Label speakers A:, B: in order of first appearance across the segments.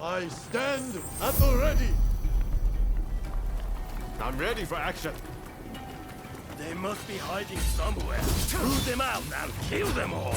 A: I stand at the ready.
B: I'm ready for action.
C: They must be hiding somewhere. Root them out and kill them all.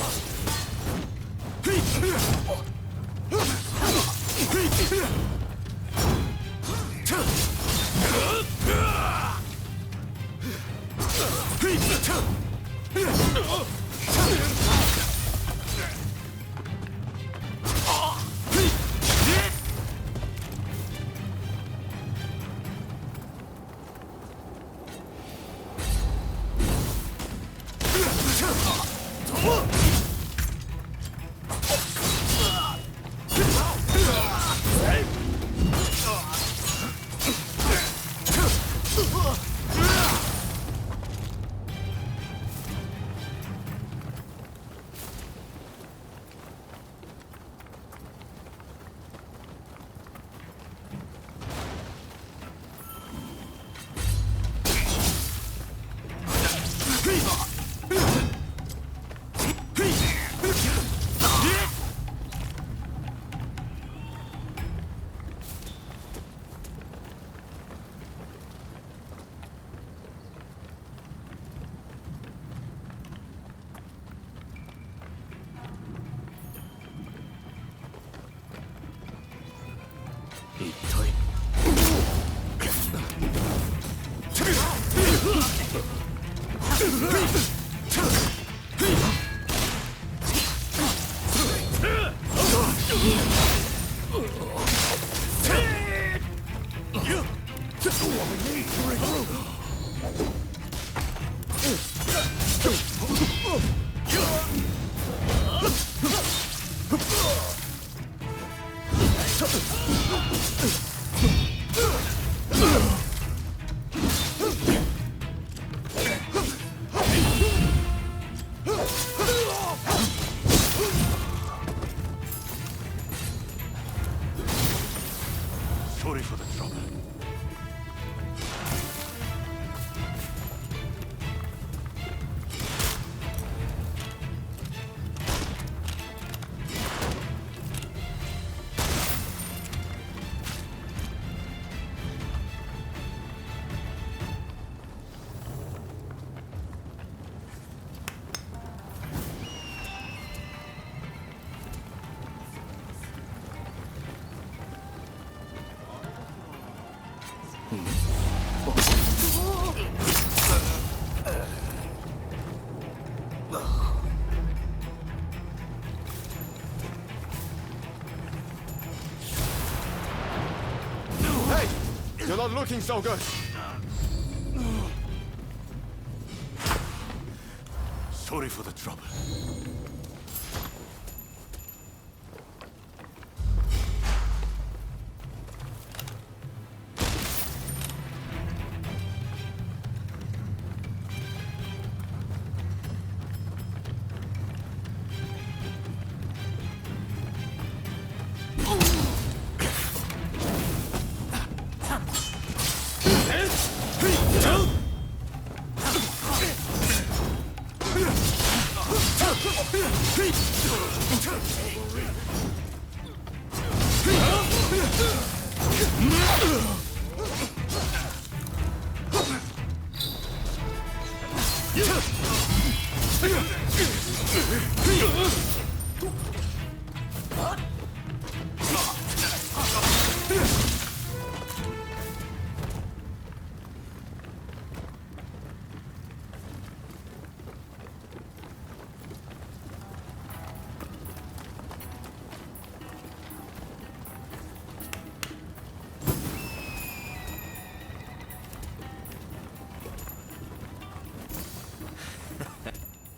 C: Sorry for the trouble.
B: Hey! You're not looking so good.
C: Sorry for the trouble.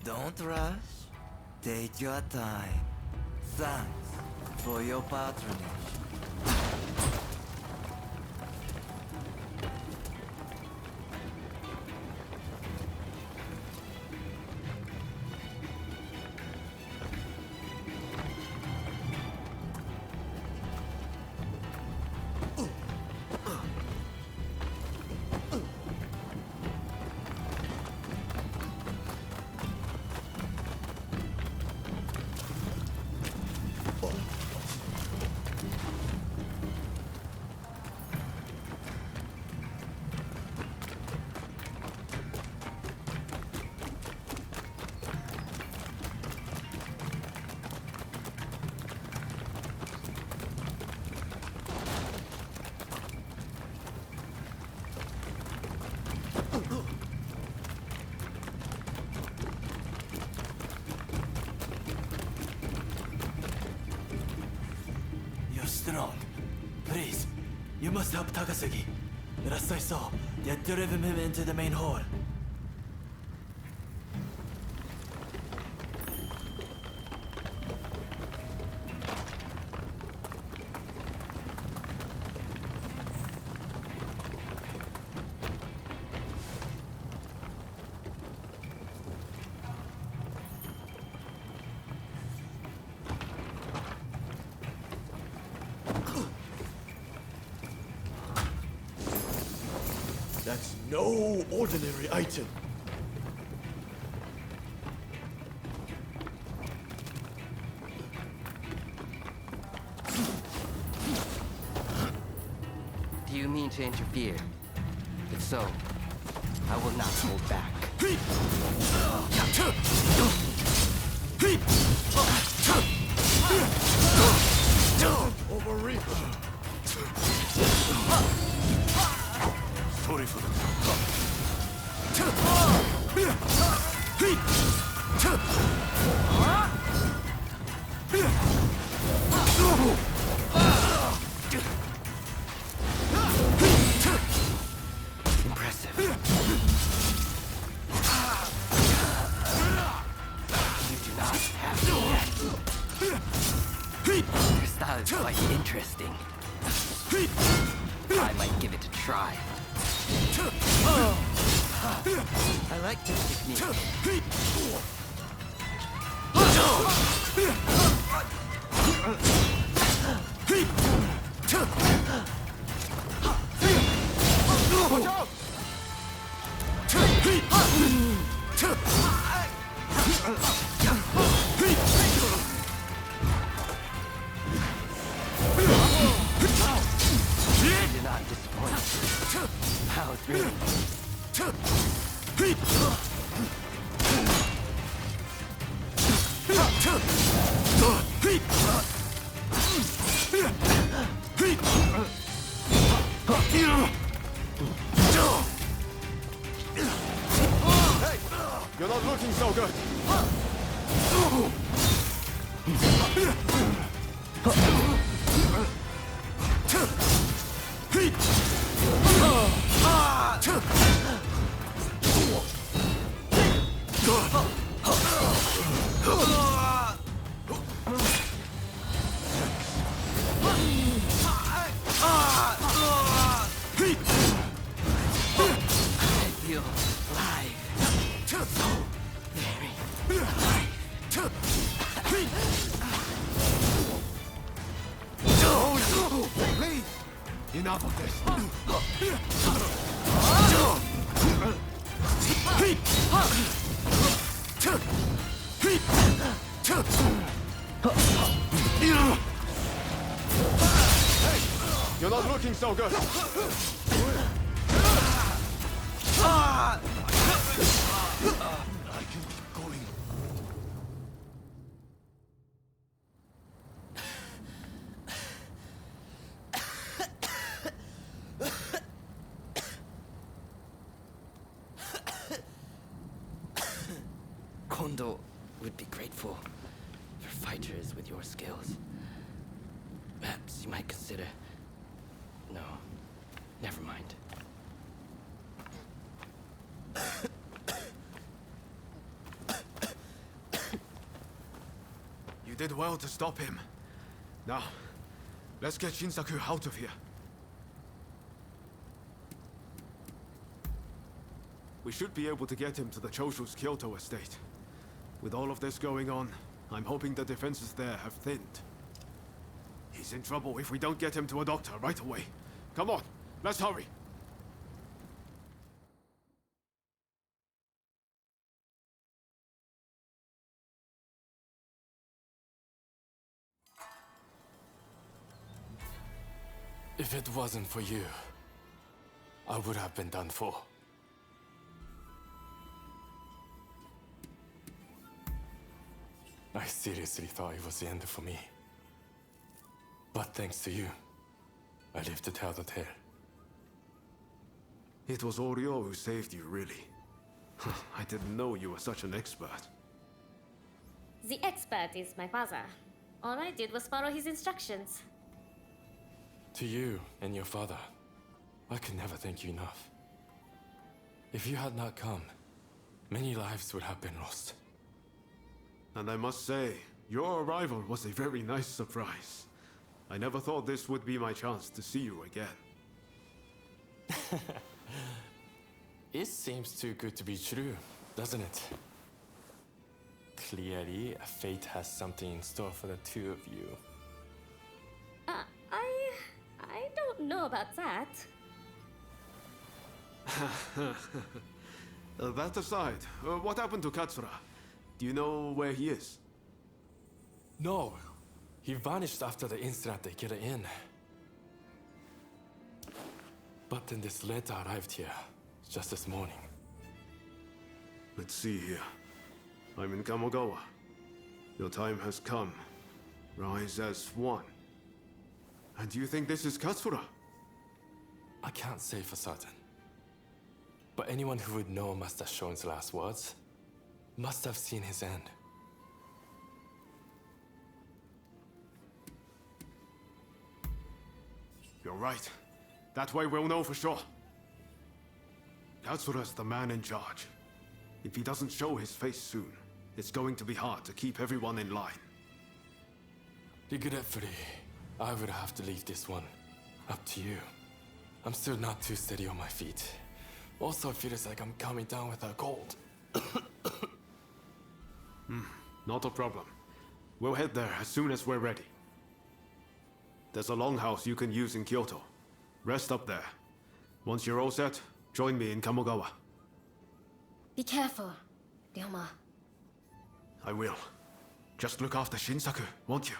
D: Don't rush. Take your time. Thanks for your patronage.
E: strong. Please, you must help Takasugi. Last I saw, they had driven him into the main hall.
A: That's no ordinary item.
F: Do you mean to interfere? If so, I will not hold back.
A: Overreach.
C: Sorry for
F: Impressive. You do not have to yet. Your style is quite interesting. I might give it a try. I like this technique.
B: Watch out!
F: You did not disappoint. How thrilling.
B: Hey! You're not looking so good.
F: I feel alive. So very alive.
B: Please! Enough of this. Hey! You're not looking so good.
A: I can keep going.
F: Kondo would be grateful for fighters with your skills. Perhaps you might consider... No, never mind.
B: You did well to stop him. Now, let's get Shinsaku out of here. We should be able to get him to the Choshu's Kyoto estate. With all of this going on, I'm hoping the defenses there have thinned. He's in trouble if we don't get him to a doctor right away. Come on, let's hurry.
G: If it wasn't for you, I would have been done for. I seriously thought it was the end for me. But thanks to you, I lived to tell the tale.
B: It was Oryo who saved you, really. I didn't know you were such an expert.
H: The expert is my father. All I did was follow his instructions.
G: To you and your father, I could never thank you enough. If you had not come, many lives would have been lost.
B: And I must say, your arrival was a very nice surprise. I never thought this would be my chance to see you again.
G: It seems too good to be true, doesn't it? Clearly, fate has something in store for the two of you.
H: I don't know about that.
B: That aside, what happened to Katsura? Do you know where he is?
G: No, he vanished after the incident at Get Inn. But then this letter arrived here, just this morning.
B: Let's see here. I'm in Kamogawa. Your time has come. Rise as one. And do you think this is Katsura?
G: I can't say for certain. But anyone who would know Master Shon's last words must have seen his end.
B: You're right. That way we'll know for sure. Katsura's the man in charge. If he doesn't show his face soon, it's going to be hard to keep everyone in line.
G: Regretfully, I would have to leave this one up to you. I'm still not too steady on my feet. Also, it feels like I'm coming down with a cold.
B: Not a problem. We'll head there as soon as we're ready. There's a longhouse you can use in Kyoto. Rest up there. Once you're all set, join me in Kamogawa.
H: Be careful, Ryoma.
B: I will. Just look after Shinsaku, won't you?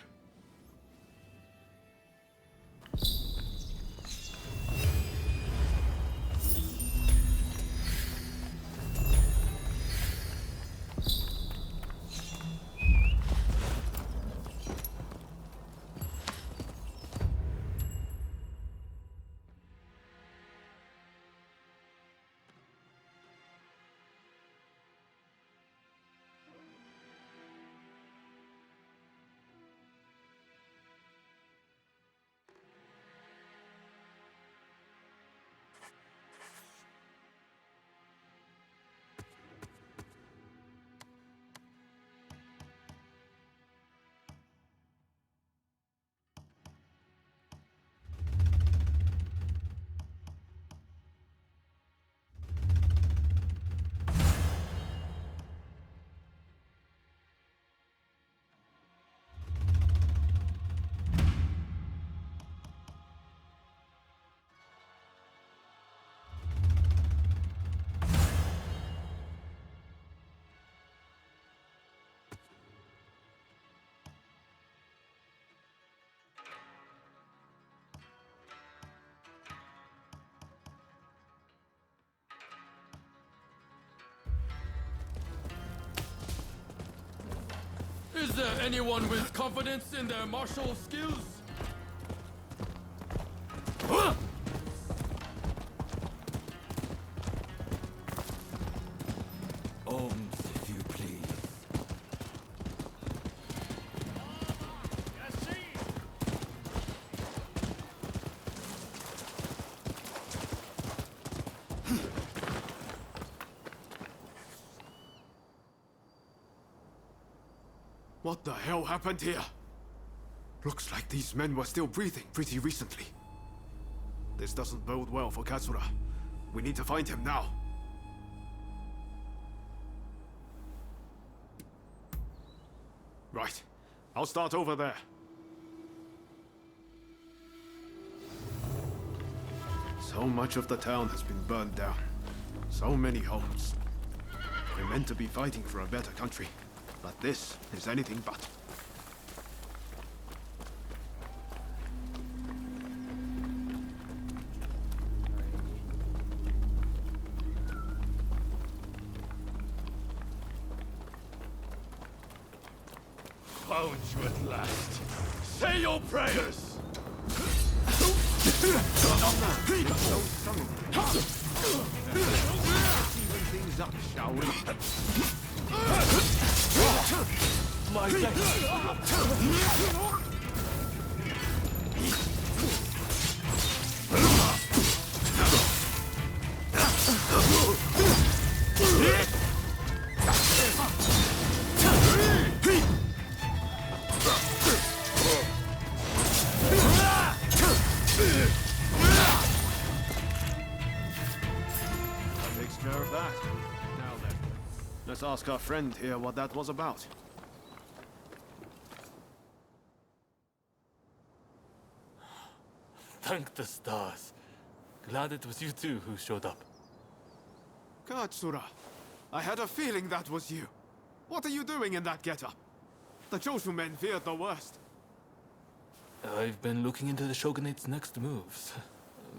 I: Is there anyone with confidence in their martial skills?
D: Ohms, if you please.
B: What the hell happened here? Looks like these men were still breathing pretty recently. This doesn't bode well for Katsura. We need to find him now. Right. I'll start over there. So much of the town has been burned down. So many homes. We're meant to be fighting for a better country, but this is anything but.
C: Found you at last. Say your prayers!
B: Even things up, shall we?
C: My
B: us ask our friend here what that was about.
I: Thank the stars. Glad it was you two who showed up.
B: Katsura, I had a feeling that was you. What are you doing in that getup? The Choshu men feared the worst.
I: I've been looking into the Shogunate's next moves,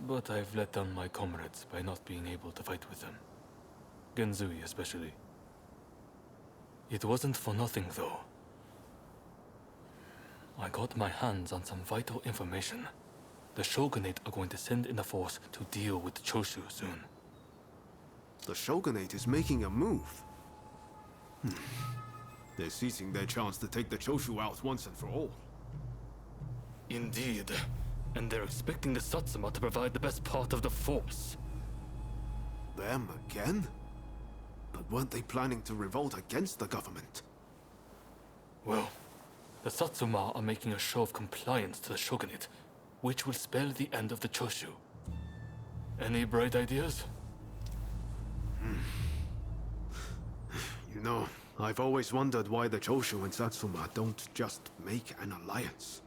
I: but I've let down my comrades by not being able to fight with them. Genzui especially. It wasn't for nothing, though. I got my hands on some vital information. The Shogunate are going to send in a force to deal with the Choshu soon.
B: The Shogunate is making a move. They're seizing their chance to take the Choshu out once and for all.
I: Indeed. And they're expecting the Satsuma to provide the best part of the force.
B: Them again? But weren't they planning to revolt against the government?
I: Well, the Satsuma are making a show of compliance to the Shogunate, which will spell the end of the Choshu. Any bright ideas?
B: You know, I've always wondered why the Choshu and Satsuma don't just make an alliance.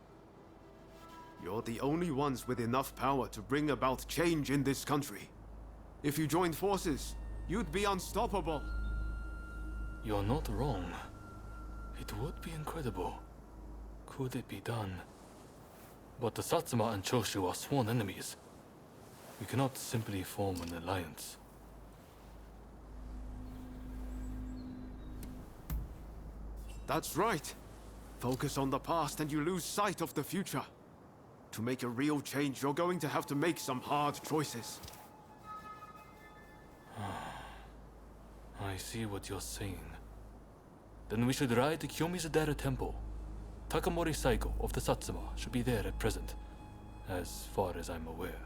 B: You're the only ones with enough power to bring about change in this country. If you joined forces, you'd be unstoppable.
I: You're not wrong. It would be incredible. Could it be done? But the Satsuma and Choshu are sworn enemies. We cannot simply form an alliance.
B: That's right. Focus on the past and you lose sight of the future. To make a real change, you're going to have to make some hard choices.
I: I see what you're saying. Then we should ride to Kyomizudera Temple. Takamori Saigo of the Satsuma should be there at present, as far as I'm aware.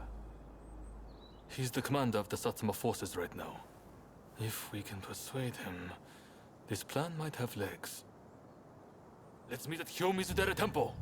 I: He's the commander of the Satsuma forces right now. If we can persuade him, this plan might have legs. Let's meet at Kyomizudera Temple!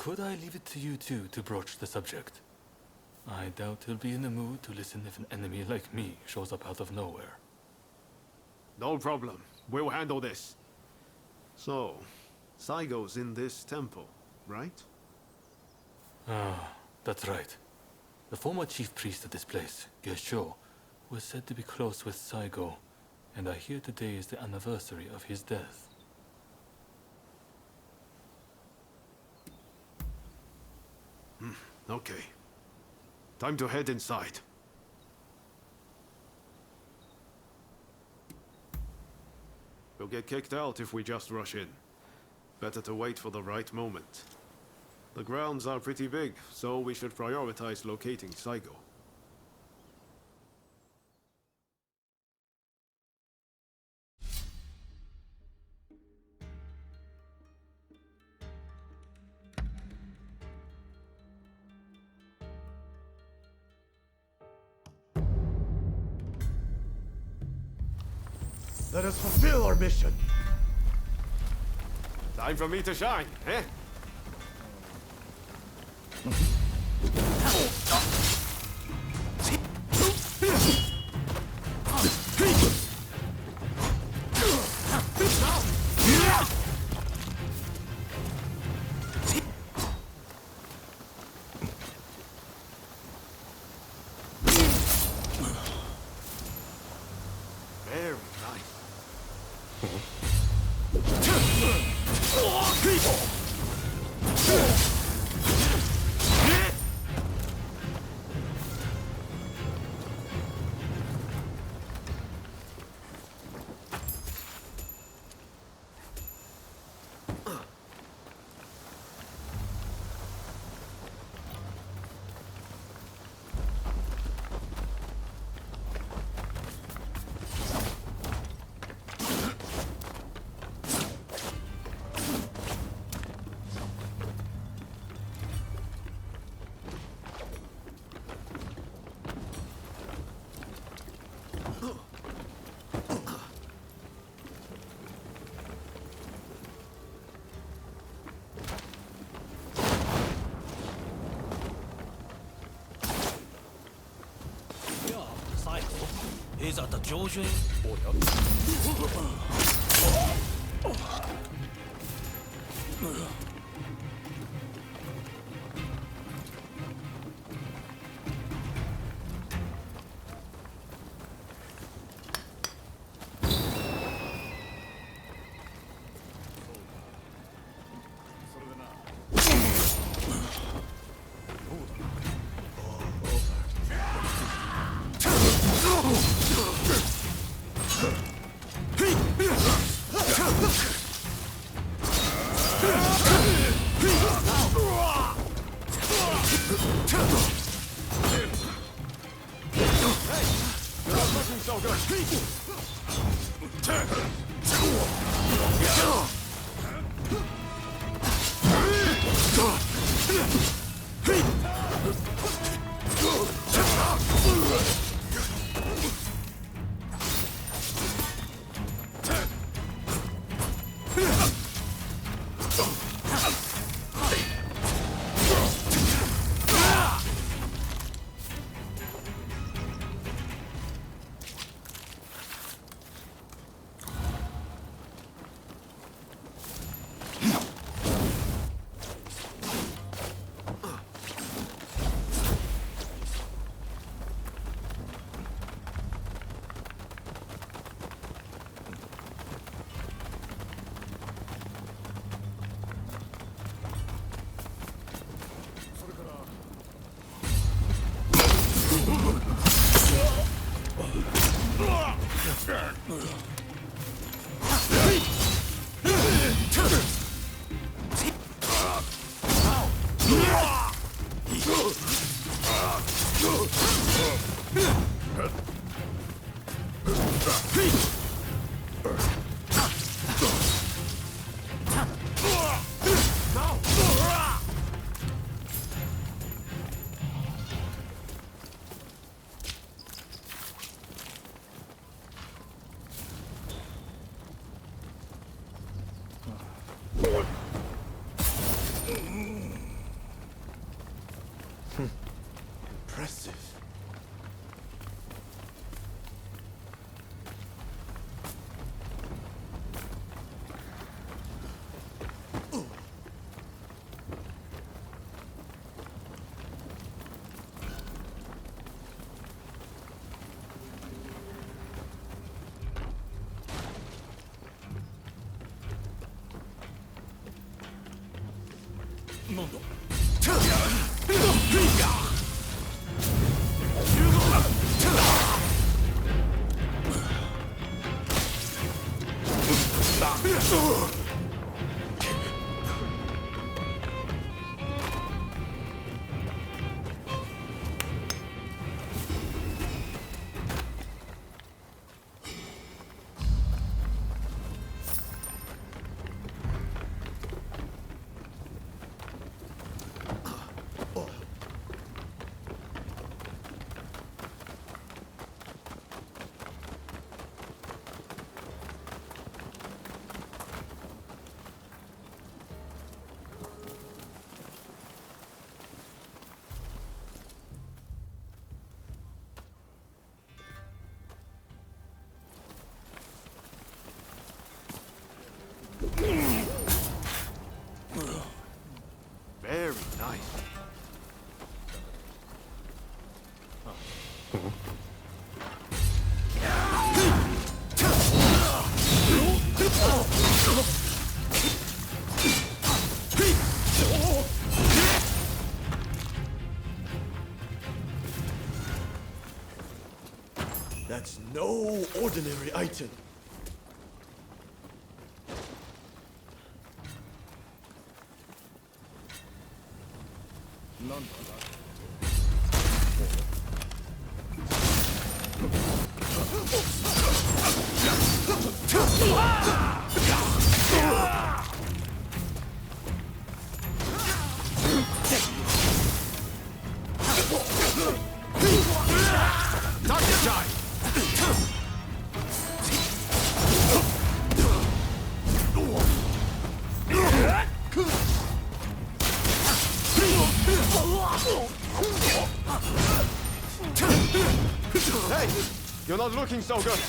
I: Could I leave it to you two to broach the subject? I doubt he'll be in the mood to listen if an enemy like me shows up out of nowhere.
B: No problem. We'll handle this. So, Saigo's in this temple, right?
I: Ah, that's right. The former chief priest of this place, Gesho, was said to be close with Saigo, and I hear today is the anniversary of his death.
B: Okay. Time to head inside. We'll get kicked out if we just rush in. Better to wait for the right moment. The grounds are pretty big, so we should prioritize locating Saigo.
A: Let us fulfill our mission.
B: Time for me to shine, eh? Very nice.
E: Is that the Georgian?
A: Impressive.
B: Very nice.
A: That's no ordinary item.
C: Oh!
B: You're not looking so good.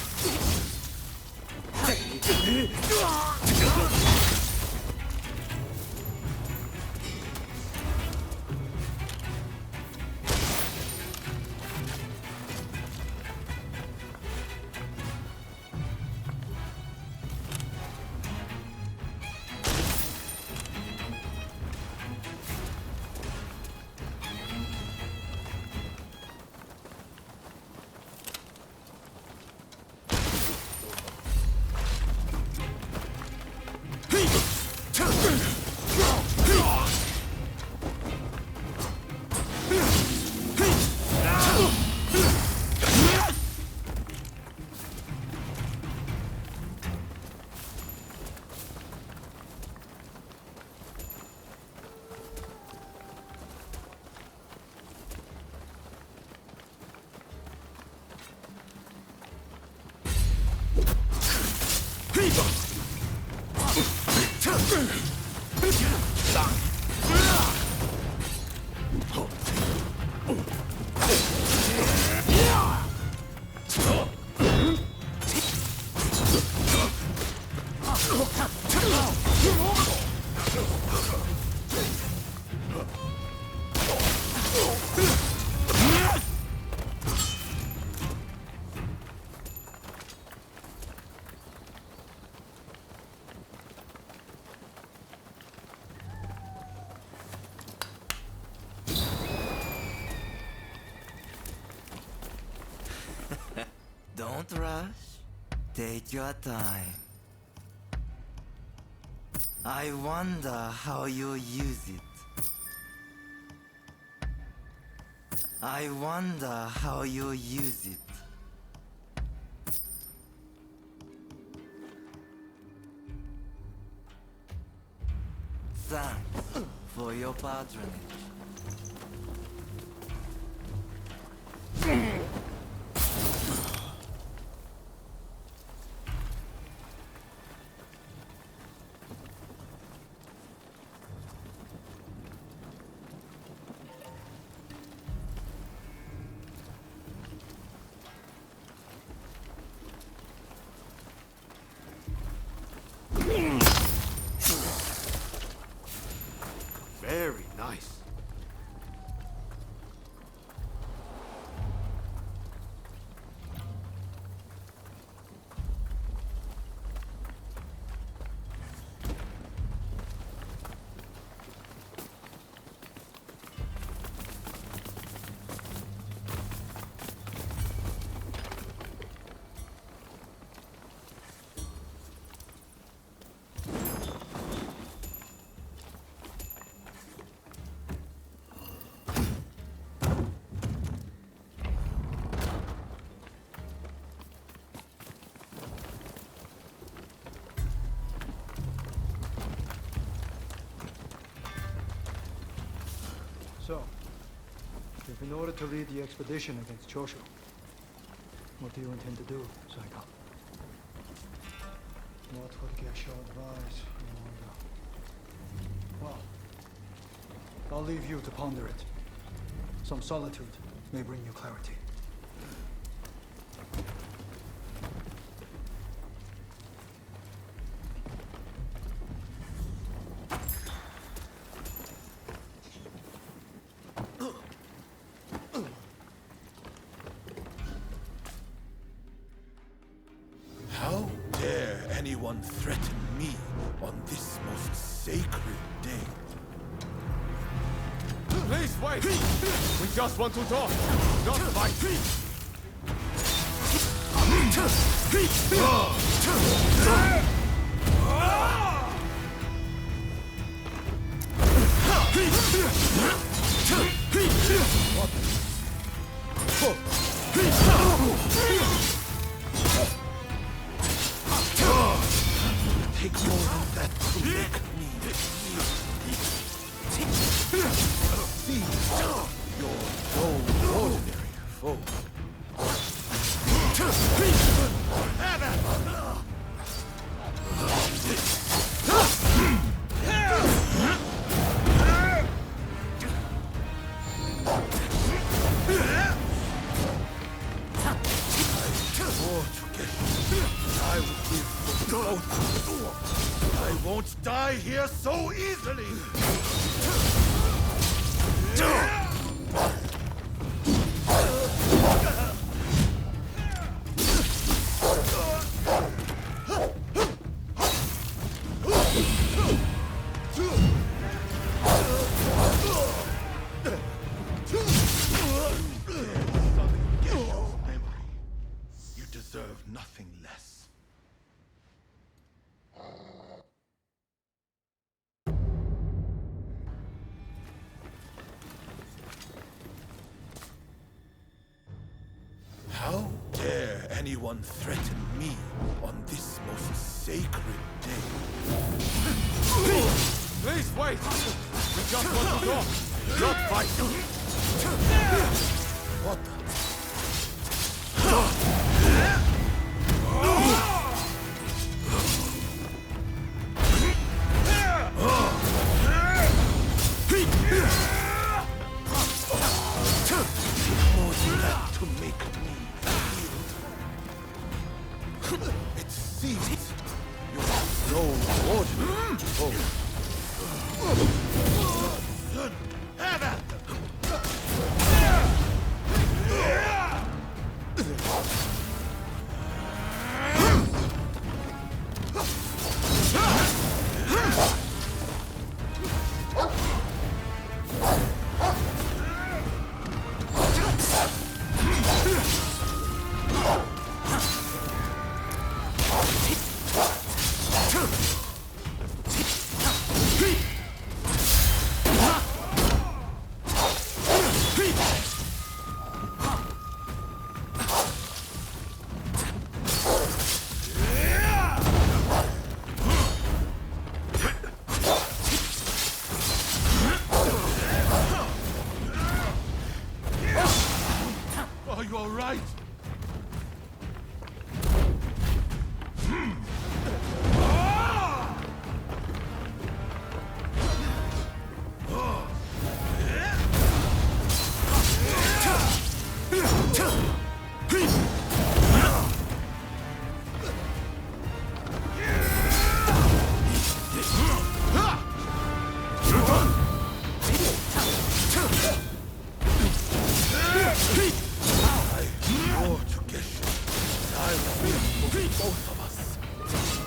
D: Don't rush. Take your time. I wonder how you use it. I wonder how you use it. Thanks for your patronage.
B: Very nice.
J: So, if in order to lead the expedition against Choshu, what do you intend to do, Saika? What would Gesho advise, I wonder? Well, I'll leave you to ponder it. Some solitude may bring you clarity.
A: How dare anyone threaten me on this most sacred day?
B: Please wait! We just want to talk, not fight!
A: Take more than that to make me these, you're no ordinary foe. both. I won't die here so easily! You deserve nothing less. How dare anyone threaten me on this most sacred day?
B: Please wait! We just want to talk, not fight!
A: What the? More than that to make me yield. It seems you're no ordinary foe. Have at them! Are you all right? Both of us.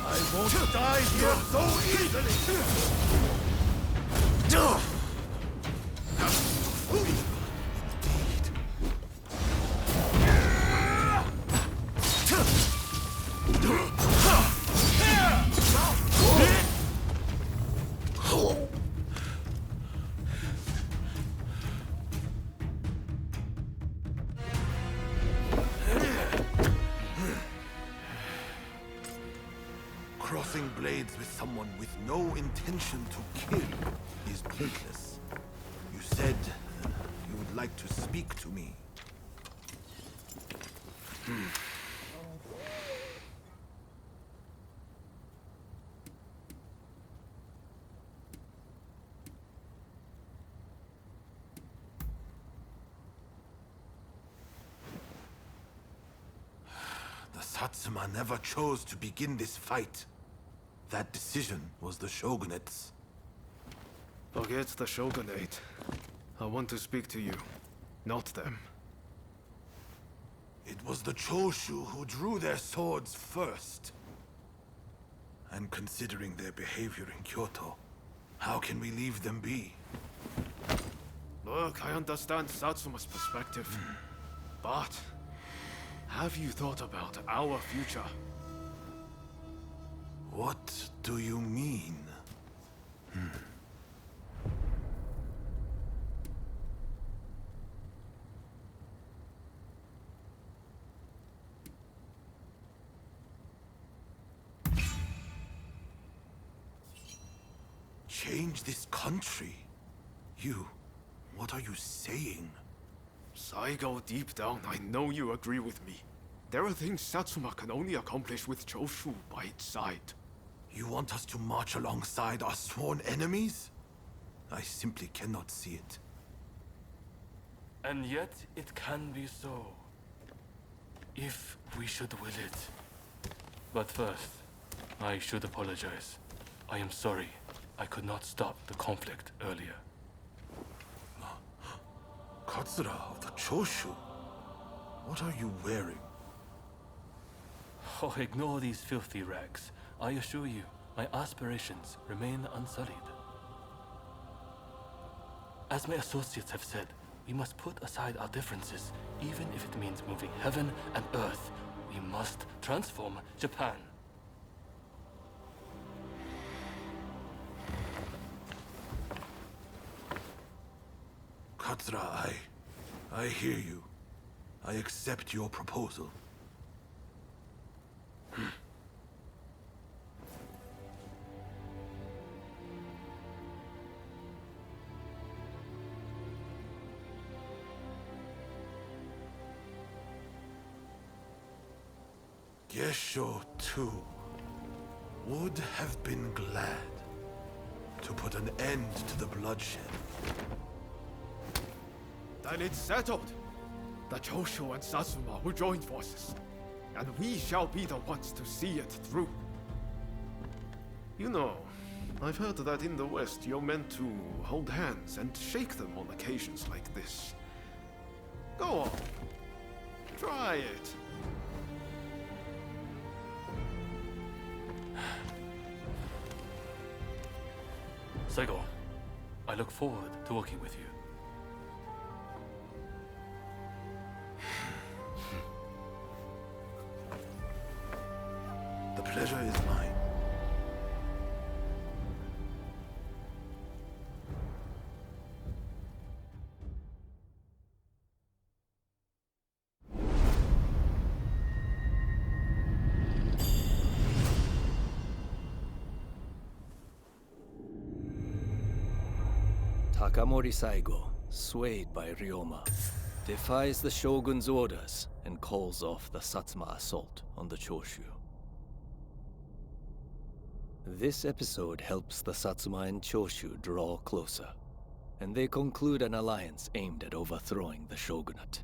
A: I won't die here so easily! Crossing blades with someone with no intention to kill is pointless. You said you would like to speak to me. The Satsuma never chose to begin this fight. That decision was the Shogunate's.
B: Forget the Shogunate. I want to speak to you, not them.
A: It was the Choshu who drew their swords first. And considering their behavior in Kyoto, how can we leave them be?
B: Look, I understand Satsuma's perspective. But have you thought about our future?
A: What do you mean? Change this country? What are you saying?
B: Saigo, deep down, I know you agree with me. There are things Satsuma can only accomplish with Choshu by its side.
A: You want us to march alongside our sworn enemies? I simply cannot see it.
I: And yet it can be so, if we should will it. But first, I should apologize. I am sorry. I could not stop the conflict earlier.
A: Katsura of the Choshu? What are you wearing?
I: Oh, ignore these filthy rags. I assure you, my aspirations remain unsullied. As my associates have said, we must put aside our differences, even if it means moving heaven and earth. We must transform Japan.
A: Katsura, I hear you. I accept your proposal. Gesho, too, would have been glad to put an end to the bloodshed.
B: Then it's settled. The Choshu and Satsuma will join forces, and we shall be the ones to see it through. You know, I've heard that in the West you're meant to hold hands and shake them on occasions like this. Go on. Try it.
I: Saigo, I look forward to working with you.
A: The pleasure is mine.
K: Takamori Saigo, swayed by Ryoma, defies the Shogun's orders and calls off the Satsuma assault on the Choshu. This episode helps the Satsuma and Choshu draw closer, and they conclude an alliance aimed at overthrowing the shogunate.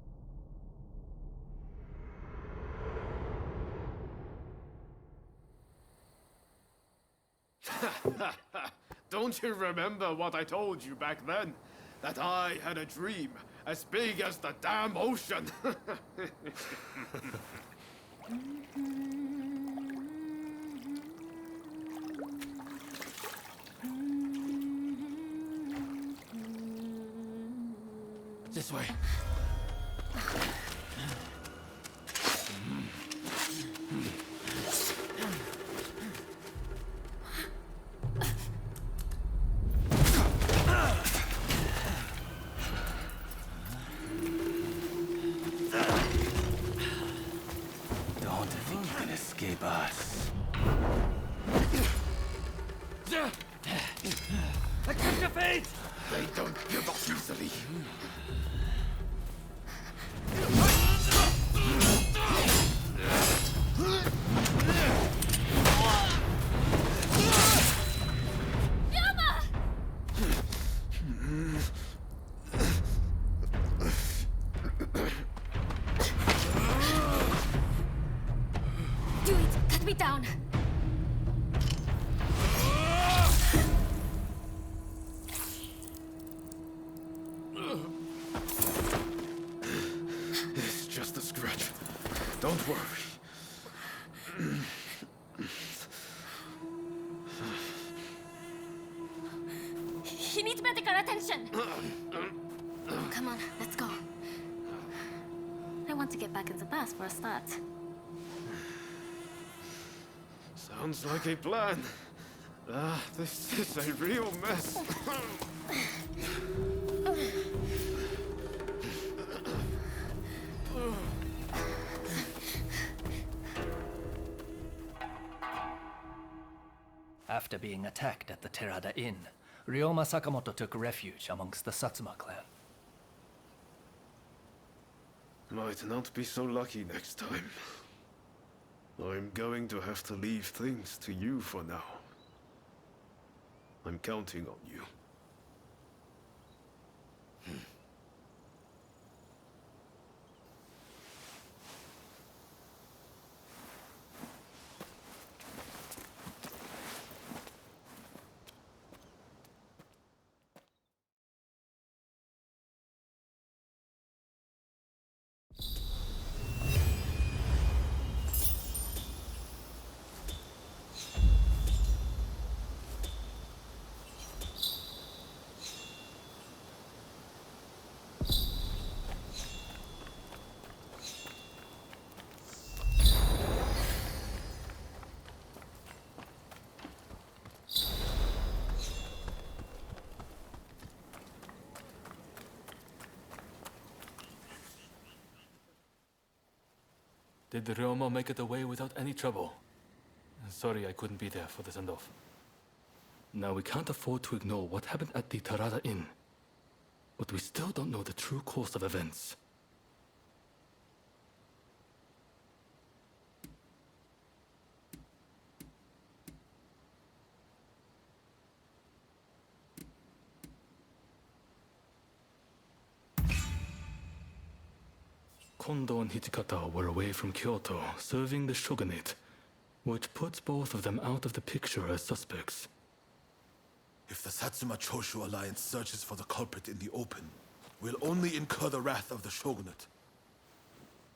B: Don't you remember what I told you back then? That I had a dream as big as the damn ocean.
E: This way.
K: Don't think you can escape us.
C: Accept your fate!
B: They don't give up easily.
H: Do it! Cut me down!
B: It's just a scratch. Don't worry.
H: He needs medical attention! Come on, let's go. I want to get back in the bus for a start.
B: Sounds like a plan. This is a real mess.
K: After being attacked at the Terada Inn, Ryoma Sakamoto took refuge amongst the Satsuma clan.
B: Might not be so lucky next time. I'm going to have to leave things to you for now. I'm counting on you.
I: Did Ryoma make it away without any trouble? Sorry I couldn't be there for the send-off. Now we can't afford to ignore what happened at the Tarada Inn. But we still don't know the true course of events. Kondo and Hijikata were away from Kyoto, serving the shogunate, which puts both of them out of the picture as suspects.
A: If the Satsuma Choshu alliance searches for the culprit in the open, we'll only incur the wrath of the shogunate.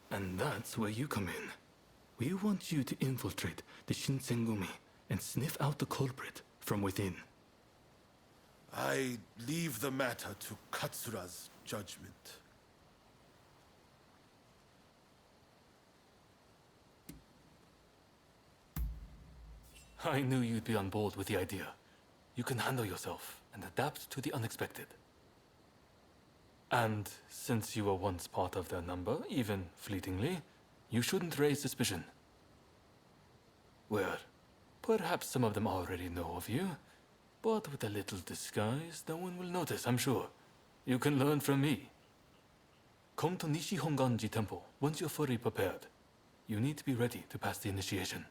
I: And that's where you come in. We want you to infiltrate the Shinsengumi and sniff out the culprit from within.
A: I leave the matter to Katsura's judgment.
I: I knew you'd be on board with the idea. You can handle yourself and adapt to the unexpected. And since you were once part of their number, even fleetingly, you shouldn't raise suspicion. Well, perhaps some of them already know of you, but with a little disguise, no one will notice, I'm sure. You can learn from me. Come to Nishi Honganji Temple once you're fully prepared. You need to be ready to pass the initiation.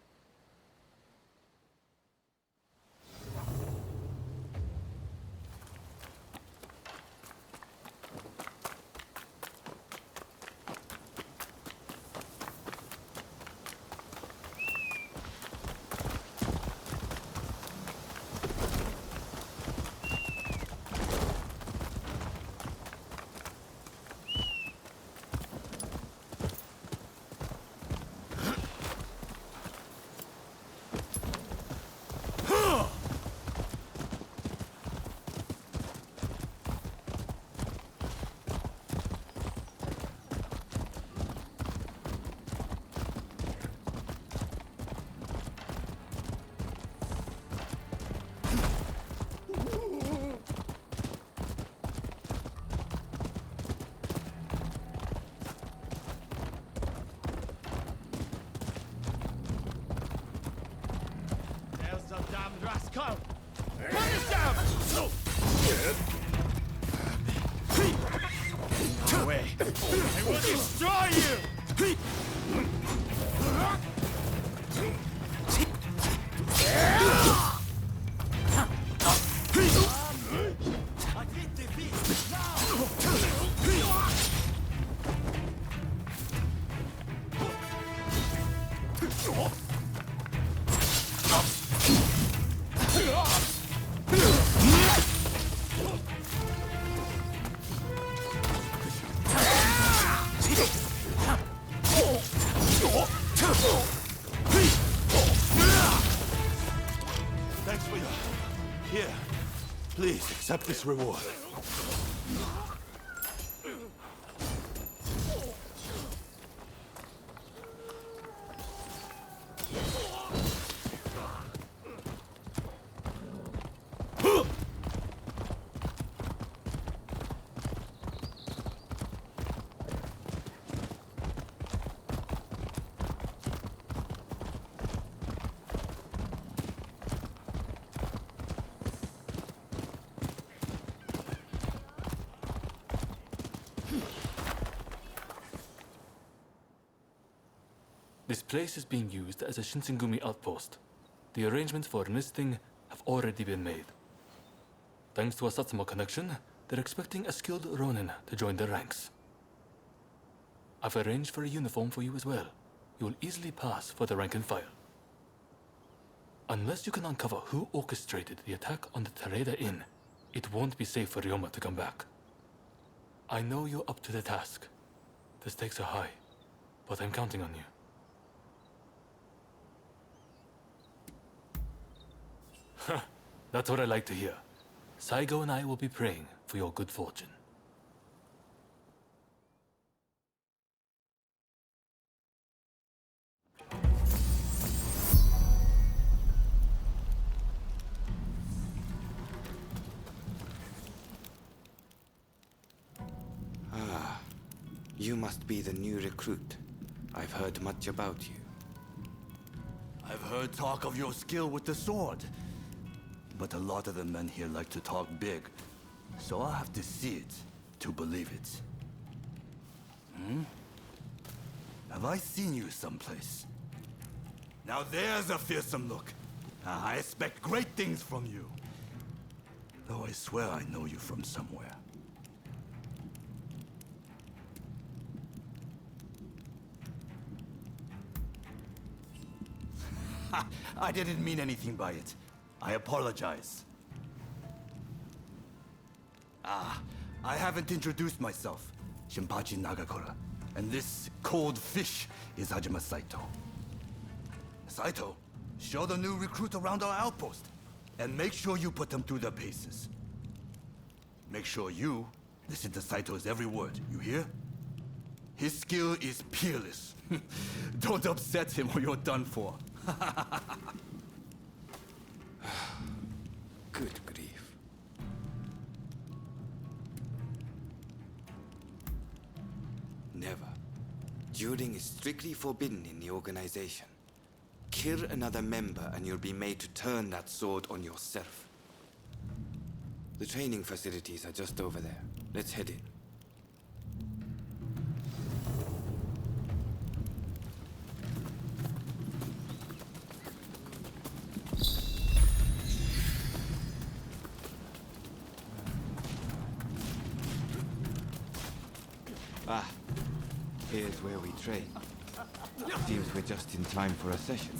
C: Rascal! Punish them! No way! I will destroy you! Thanks for your help. Here, please accept this reward.
I: This place is being used as a Shinsengumi outpost. The arrangements for enlisting have already been made. Thanks to a Satsuma connection, they're expecting a skilled Ronin to join their ranks. I've arranged for a uniform for you as well. You will easily pass for the rank and file. Unless you can uncover who orchestrated the attack on the Tareda Inn, it won't be safe for Ryoma to come back. I know you're up to the task. The stakes are high, but I'm counting on you. That's what I like to hear. Saigo and I will be praying for your good fortune.
L: Ah, you must be the new recruit. I've heard much about you.
C: I've heard talk of your skill with the sword. But a lot of the men here like to talk big. So I'll have to see it to believe it. Have I seen you someplace? Now there's a fearsome look. I expect great things from you. Though I swear I know you from somewhere. I didn't mean anything by it. I apologize. I haven't introduced myself. Shinpachi Nagakura. And this cold fish is Hajime Saito. Saito, show the new recruit around our outpost. And make sure you put them through their paces. Make sure you listen to Saito's every word, you hear? His skill is peerless. Don't upset him or you're done for.
L: Good grief. Never. Dueling is strictly forbidden in the organization. Kill another member and you'll be made to turn that sword on yourself. The training facilities are just over there. Let's head in.
M: Here's where we train. Seems we're just in time for a session.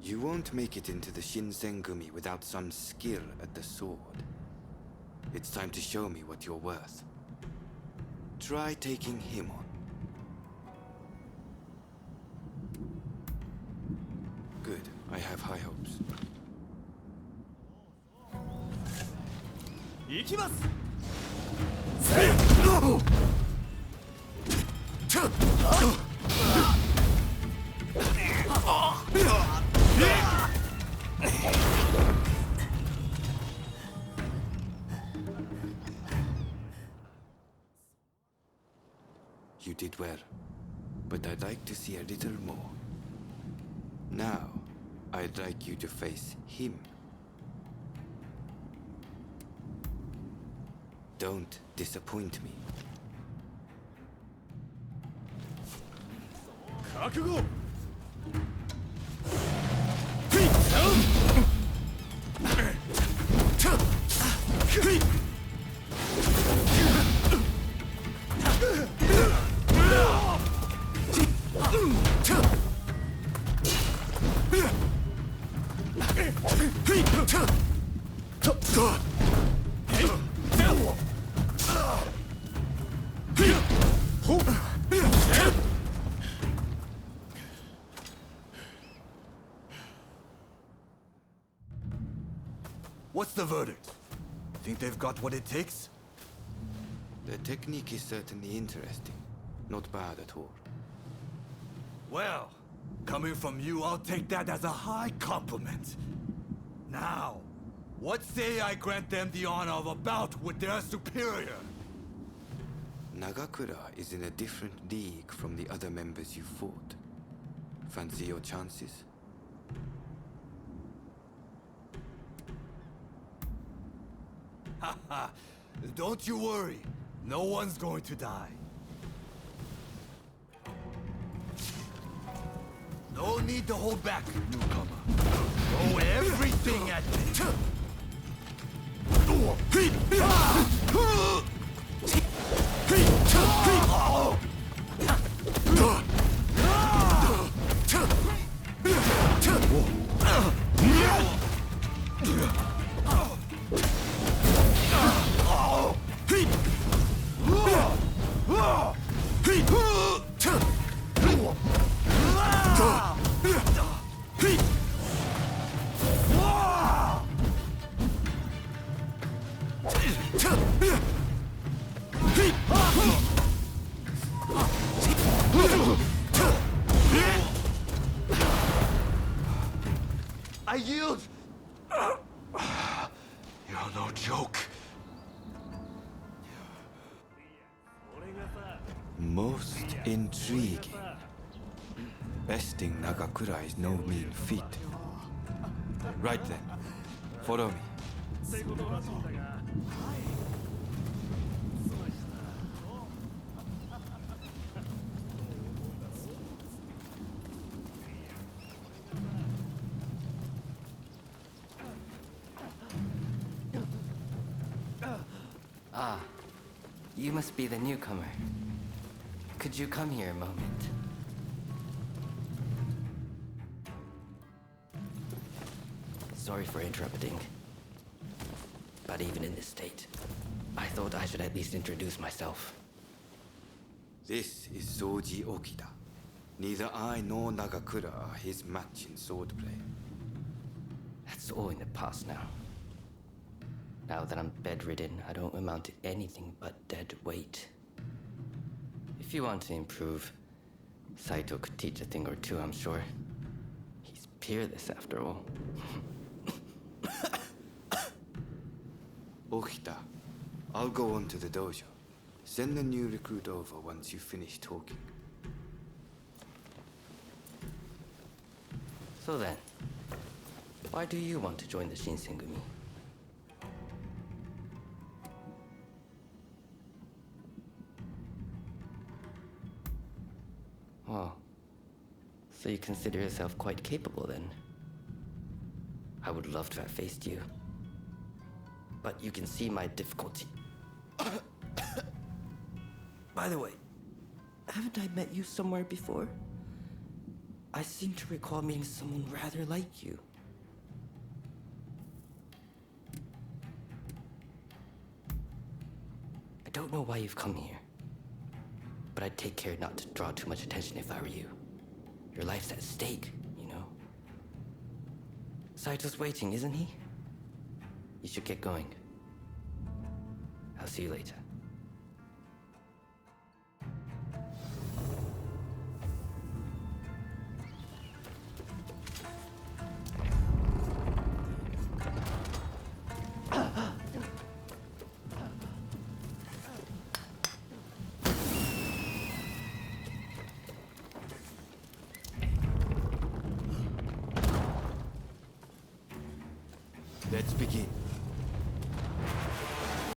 L: You won't make it into the Shinsengumi without some skill at the sword. It's time to show me what you're worth. Try taking him on. Good. I have high hopes.
C: 行きます
L: You did well, but I'd like to see a little more. Now, I'd like you to face him. Don't disappoint me.
C: 覚悟 What's the verdict? Think they've got what it takes?
L: The technique is certainly interesting. Not bad at all.
C: Well, coming from you, I'll take that as a high compliment. Now, what say I grant them the honor of a bout with their superior?
L: Nagakura is in a different league from the other members you fought. Fancy your chances?
C: Haha, don't you worry. No one's going to die. No need to hold back, newcomer. Throw everything at me. I yield! You're no joke.
L: Intriguing. Besting Nagakura is no mean feat. Right then, follow me.
F: Ah, you must be the newcomer. Could you come here a moment? Sorry for interrupting. But even in this state, I thought I should at least introduce myself.
L: This is Soji Okida. Neither I nor Nagakura are his match in swordplay.
F: That's all in the past now. Now that I'm bedridden, I don't amount to anything but dead weight. If you want to improve, Saito could teach a thing or two, I'm sure. He's peerless after all.
L: Okita, I'll go on to the dojo. Send the new recruit over once you finish talking.
F: So then, why do you want to join the Shinsengumi? Oh, so you consider yourself quite capable then? I would love to have faced you. But you can see my difficulty. By the way, haven't I met you somewhere before? I seem to recall meeting someone rather like you. I don't know why you've come here, but I'd take care not to draw too much attention if I were you. Your life's at stake, you know? Saito's waiting, isn't he? You should get going. I'll see you later.
L: Let's begin.